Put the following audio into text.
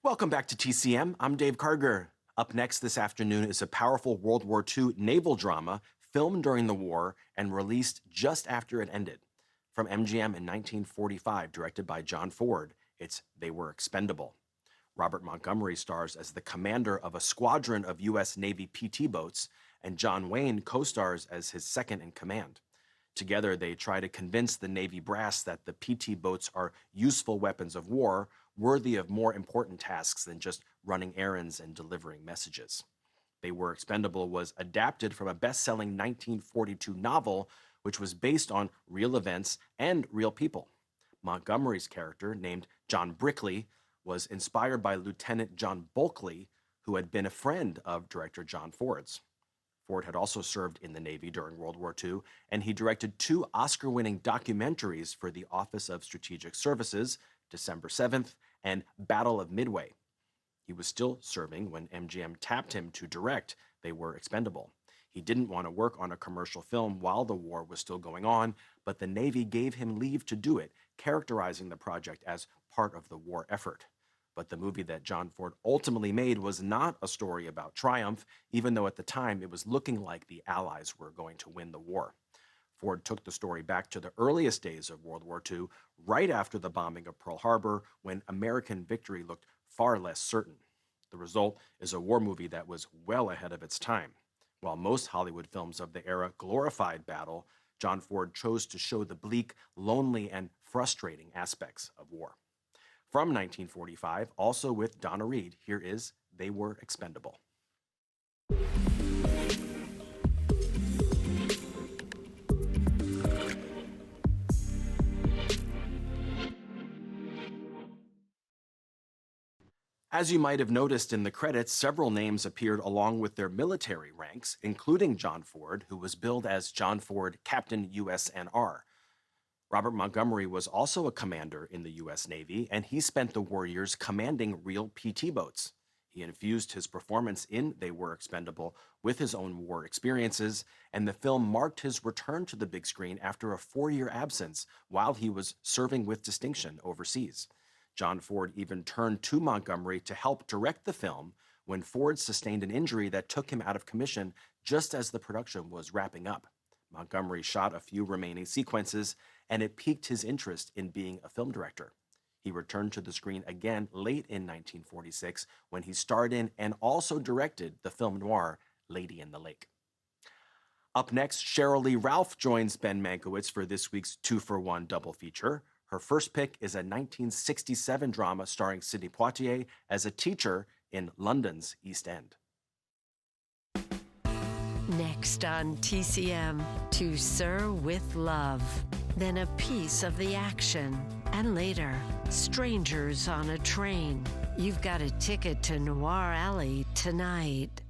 Welcome back to TCM. I'm Dave Karger. Up next this afternoon is a powerful World War II naval drama filmed during the war and released just after it ended. From MGM in 1945, directed by John Ford, it's They Were Expendable. Robert Montgomery stars as the commander of a squadron of U.S. Navy PT boats, and John Wayne co-stars as his second in command. Together, they try to convince the Navy brass that the PT boats are useful weapons of war, worthy of more important tasks than just running errands and delivering messages. They Were Expendable was adapted from a best-selling 1942 novel, which was based on real events and real people. Montgomery's character, named John Brickley, was inspired by Lieutenant John Bulkley, who had been a friend of director John Ford's. Ford had also served in the Navy during World War II, and he directed 2 Oscar-winning documentaries for the Office of Strategic Services, December 7th, and Battle of Midway. He was still serving when MGM tapped him to direct They Were Expendable. He didn't want to work on a commercial film while the war was still going on, but the Navy gave him leave to do it, characterizing the project as part of the war effort. But the movie that John Ford ultimately made was not a story about triumph, even though at the time it was looking like the Allies were going to win the war. Ford took the story back to the earliest days of World War II, right after the bombing of Pearl Harbor, when American victory looked far less certain. The result is a war movie that was well ahead of its time. While most Hollywood films of the era glorified battle, John Ford chose to show the bleak, lonely, and frustrating aspects of war. From 1945, also with Donna Reed, here is They Were Expendable. As you might have noticed in the credits, several names appeared along with their military ranks, including John Ford, who was billed as John Ford, Captain USNR. Robert Montgomery was also a commander in the U.S. Navy, and he spent the war years commanding real PT boats. He infused his performance in They Were Expendable with his own war experiences, and the film marked his return to the big screen after a 4-year absence while he was serving with distinction overseas. John Ford even turned to Montgomery to help direct the film when Ford sustained an injury that took him out of commission just as the production was wrapping up. Montgomery shot a few remaining sequences, and it piqued his interest in being a film director. He returned to the screen again late in 1946 when he starred in and also directed the film noir Lady in the Lake. Up next, Sheryl Lee Ralph joins Ben Mankiewicz for this week's 2-for-1 double feature. Her first pick is a 1967 drama starring Sidney Poitier as a teacher in London's East End. Next on TCM, To Sir with Love. Then a piece of the action. And later, strangers on a train. You've got a ticket to Noir Alley tonight.